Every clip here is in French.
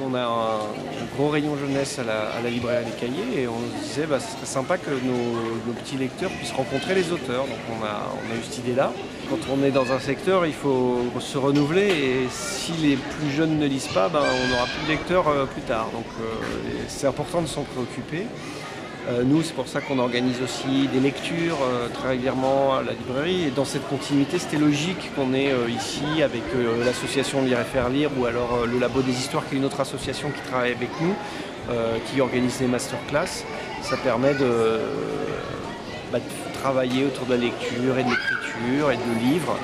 On a un gros rayon jeunesse à la librairie Les Cahiers et on se disait ce serait sympa que nos petits lecteurs puissent rencontrer les auteurs. Donc on a eu cette idée-là. Quand on est dans un secteur, il faut se renouveler et si les plus jeunes ne lisent pas, on n'aura plus de lecteurs plus tard. Donc c'est important de s'en préoccuper. Nous, c'est pour ça qu'on organise aussi des lectures très régulièrement à la librairie. Et dans cette continuité, c'était logique qu'on ait ici avec l'association Lire et Faire Lire ou alors le Labo des Histoires, qui est une autre association qui travaille avec nous, qui organise des masterclass. Ça permet de travailler autour de la lecture et de l'écriture et de livres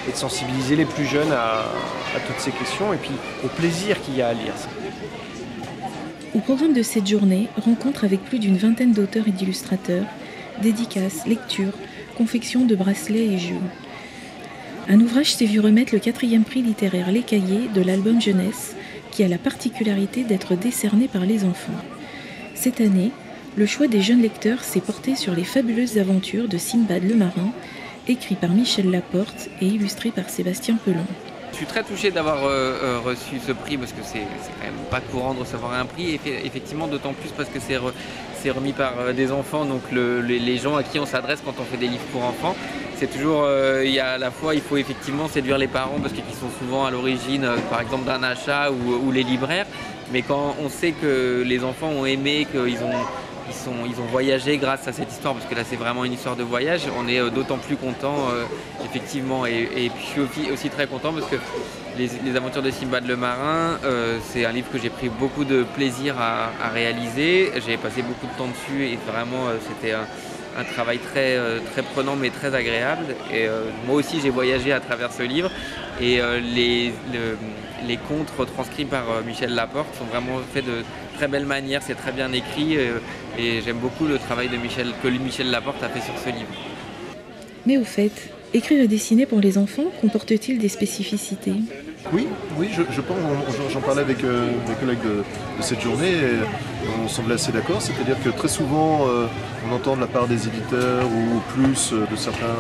et de sensibiliser les plus jeunes à toutes ces questions et puis au plaisir qu'il y a à lire. Au programme de cette journée, rencontre avec plus d'une vingtaine d'auteurs et d'illustrateurs, dédicaces, lectures, confection de bracelets et jeux. Un ouvrage s'est vu remettre le 4e prix littéraire Les Cahiers de l'album Jeunesse, qui a la particularité d'être décerné par les enfants. Cette année, le choix des jeunes lecteurs s'est porté sur les fabuleuses aventures de Simbad le marin, écrit par Michel Laporte et illustré par Sébastien Pelon. Je suis très touché d'avoir reçu ce prix parce que c'est quand même pas courant de recevoir un prix, et effectivement d'autant plus parce que c'est remis par des enfants, donc les gens à qui on s'adresse quand on fait des livres pour enfants. C'est toujours, il y a à la fois, il faut effectivement séduire les parents parce qu'ils sont souvent à l'origine par exemple d'un achat ou les libraires, mais quand on sait que les enfants ont aimé, qu'ils ont voyagé grâce à cette histoire, parce que là c'est vraiment une histoire de voyage, on est d'autant plus content effectivement, et puis je suis aussi très content parce que les aventures de Simbad le marin, c'est un livre que j'ai pris beaucoup de plaisir à réaliser, j'ai passé beaucoup de temps dessus et vraiment c'était un travail très prenant mais très agréable, et moi aussi j'ai voyagé à travers ce livre, et les contes retranscrits par Michel Laporte sont vraiment faits de très belle manière, c'est très bien écrit, et j'aime beaucoup le travail que Michel Laporte a fait sur ce livre. Mais au fait, écrire et dessiner pour les enfants comporte-t-il des spécificités ? Oui, je pense, j'en parlais avec mes collègues de cette journée et on semblait assez d'accord, c'est-à-dire que très souvent on entend de la part des éditeurs ou plus de certains,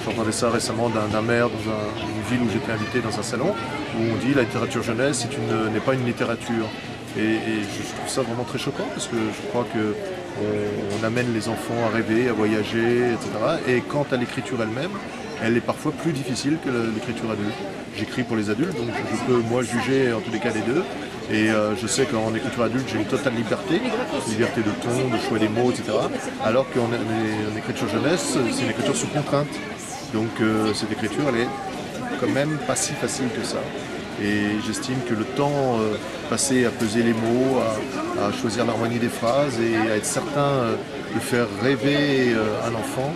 j'entendais ça récemment d'un maire dans une ville où j'étais invité dans un salon, où on dit la littérature jeunesse n'est pas une littérature. Et je trouve ça vraiment très choquant parce que je crois qu'on amène les enfants à rêver, à voyager, etc. Et quant à l'écriture elle-même, elle est parfois plus difficile que l'écriture adulte. J'écris pour les adultes, donc je peux moi juger en tous les cas les deux. Et je sais qu'en écriture adulte, j'ai une totale liberté de ton, de choix des mots, etc. Alors qu'en écriture jeunesse, c'est une écriture sous contrainte. Donc cette écriture, elle est quand même pas si facile que ça. Et j'estime que le temps passé à peser les mots, à choisir l'harmonie des phrases et à être certain de faire rêver un enfant,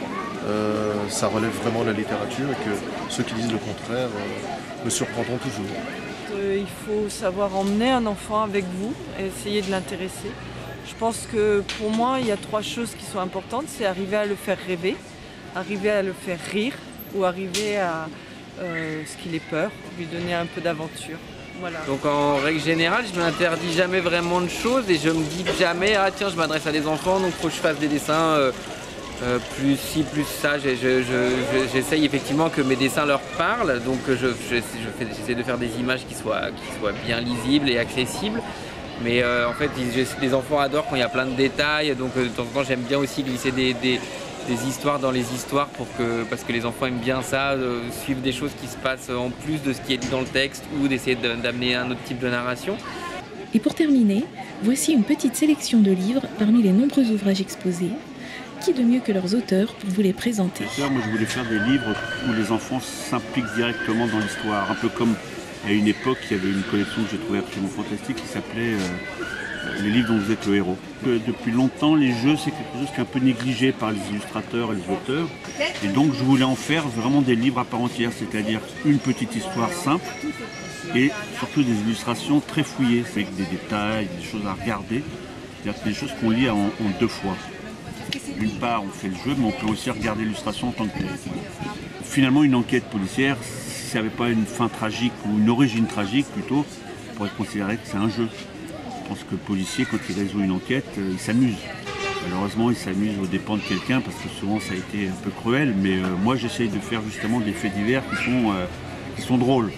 ça relève vraiment de la littérature, et que ceux qui disent le contraire me surprendront toujours. Il faut savoir emmener un enfant avec vous et essayer de l'intéresser. Je pense que pour moi, il y a 3 choses qui sont importantes. C'est arriver à le faire rêver, arriver à le faire rire ou arriver à ce qu'il ait peur, lui donner un peu d'aventure. Voilà. Donc en règle générale, je ne m'interdis jamais vraiment de choses et je me dis jamais « Ah tiens, je m'adresse à des enfants, donc il faut que je fasse des dessins plus ci, plus ça ». J'essaye effectivement que mes dessins leur parlent, donc j'essaie de faire des images qui soient bien lisibles et accessibles. Mais en fait, les enfants adorent quand il y a plein de détails, donc de temps en temps, j'aime bien aussi glisser des histoires dans les histoires parce que les enfants aiment bien ça, suivre des choses qui se passent en plus de ce qui est dit dans le texte ou d'essayer d'amener un autre type de narration. Et pour terminer, voici une petite sélection de livres parmi les nombreux ouvrages exposés. Qui de mieux que leurs auteurs pour vous les présenter ? Moi, je voulais faire des livres où les enfants s'impliquent directement dans l'histoire, un peu comme à une époque, il y avait une collection que j'ai trouvée absolument fantastique qui s'appelait les livres dont vous êtes le héros. Depuis longtemps, les jeux, c'est quelque chose qui est un peu négligé par les illustrateurs et les auteurs. Et donc, je voulais en faire vraiment des livres à part entière, c'est-à-dire une petite histoire simple et surtout des illustrations très fouillées, avec des détails, des choses à regarder, c'est-à-dire des choses qu'on lit en 2 fois. D'une part, on fait le jeu, mais on peut aussi regarder l'illustration en tant que telle. Finalement, une enquête policière, si ça n'avait pas une fin tragique ou une origine tragique plutôt, on pourrait considérer que c'est un jeu. Je pense que le policier, quand il résout une enquête, il s'amuse. Malheureusement, il s'amuse aux dépens de quelqu'un parce que souvent ça a été un peu cruel, mais moi j'essaye de faire justement des faits divers qui sont drôles.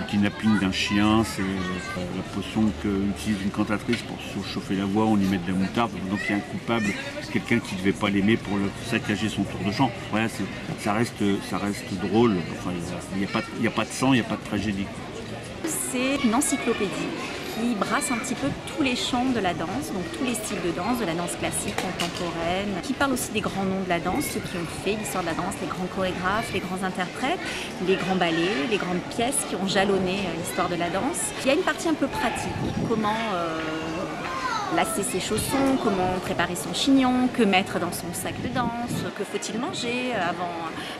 kidnapping d'un chien, c'est la potion qu'utilise une cantatrice pour chauffer la voix, on y met de la moutarde, donc il y a un coupable, quelqu'un qui ne devait pas l'aimer pour saccager son tour de chant. Voilà, ça reste drôle, enfin, il n'y a pas de sang, il n'y a pas de tragédie. C'est une encyclopédie qui brasse un petit peu tous les champs de la danse, donc tous les styles de la danse classique, contemporaine, qui parle aussi des grands noms de la danse, ceux qui ont fait l'histoire de la danse, les grands chorégraphes, les grands interprètes, les grands ballets, les grandes pièces qui ont jalonné l'histoire de la danse. Il y a une partie un peu pratique, comment lasser ses chaussons, comment préparer son chignon, que mettre dans son sac de danse, que faut-il manger avant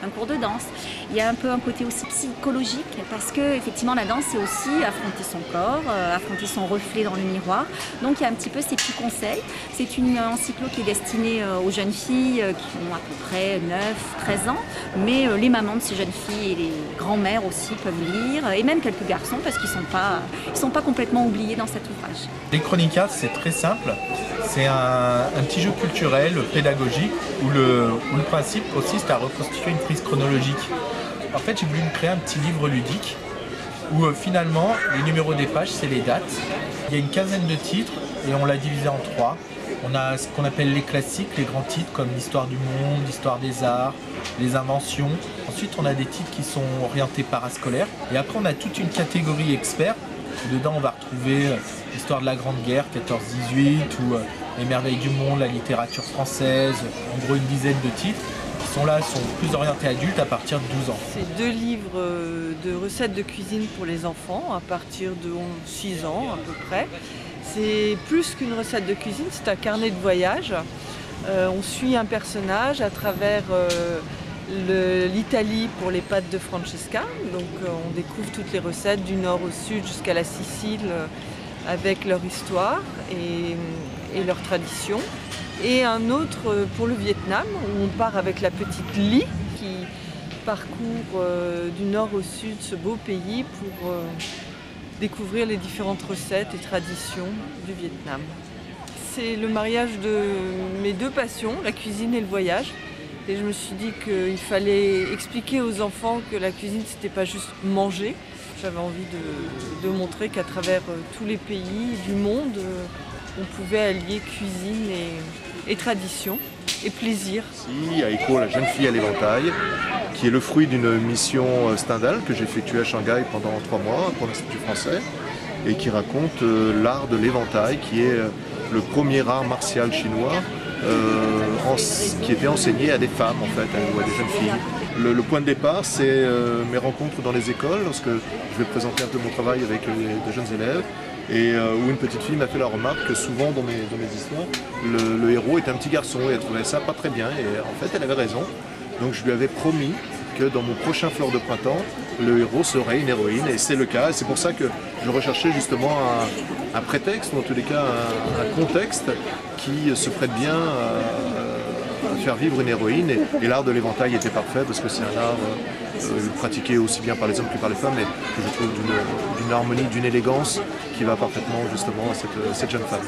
un cours de danse. Il y a un peu un côté aussi psychologique parce que effectivement la danse c'est aussi affronter son corps, affronter son reflet dans le miroir. Donc il y a un petit peu ces petits conseils. C'est une encyclo qui est destinée aux jeunes filles qui ont à peu près 9-13 ans, mais les mamans de ces jeunes filles et les grands-mères aussi peuvent lire, et même quelques garçons parce qu'ils sont pas complètement oubliés dans cet ouvrage. Les Chronicas, c'est très simple, c'est un petit jeu culturel, pédagogique, où le principe consiste à reconstituer une frise chronologique. En fait, j'ai voulu me créer un petit livre ludique, où finalement, les numéros des pages, c'est les dates. Il y a une quinzaine de titres, et on l'a divisé en 3. On a ce qu'on appelle les classiques, les grands titres, comme l'histoire du monde, l'histoire des arts, les inventions. Ensuite, on a des titres qui sont orientés parascolaires. Et après, on a toute une catégorie experts. Dedans, on va retrouver l'histoire de la Grande Guerre, 14-18, ou les merveilles du monde, la littérature française, en gros une dizaine de titres qui sont plus orientés adultes à partir de 12 ans. C'est 2 livres de recettes de cuisine pour les enfants à partir de 6 ans à peu près. C'est plus qu'une recette de cuisine, c'est un carnet de voyage. On suit un personnage à travers l'Italie pour les pâtes de Francesca. Donc on découvre toutes les recettes du nord au sud jusqu'à la Sicile avec leur histoire et leur tradition. Et un autre pour le Vietnam où on part avec la petite Ly qui parcourt du nord au sud ce beau pays pour découvrir les différentes recettes et traditions du Vietnam. C'est le mariage de mes 2 passions, la cuisine et le voyage. Et je me suis dit qu'il fallait expliquer aux enfants que la cuisine, c'était pas juste manger. J'avais envie de montrer qu'à travers tous les pays du monde, on pouvait allier cuisine et tradition et plaisir. Ici, à Echo, la jeune fille à l'éventail, qui est le fruit d'une mission Stendhal que j'ai effectuée à Shanghai pendant 3 mois pour l'Institut français et qui raconte l'art de l'éventail, qui est le premier art martial chinois qui était enseigné à des femmes en fait, ou à des jeunes filles. Le point de départ, c'est mes rencontres dans les écoles, lorsque je vais présenter un peu mon travail avec de jeunes élèves, et où une petite fille m'a fait la remarque que souvent dans mes histoires, le héros est un petit garçon et elle trouvait ça pas très bien, et en fait elle avait raison. Donc je lui avais promis que dans mon prochain Fleur de printemps, le héros serait une héroïne, et c'est le cas, et c'est pour ça que je recherchais justement un prétexte, ou en tous les cas un contexte qui se prête bien à faire vivre une héroïne, et l'art de l'éventail était parfait parce que c'est un art pratiqué aussi bien par les hommes que par les femmes, et que je trouve d'une harmonie, d'une élégance qui va parfaitement justement à cette jeune femme.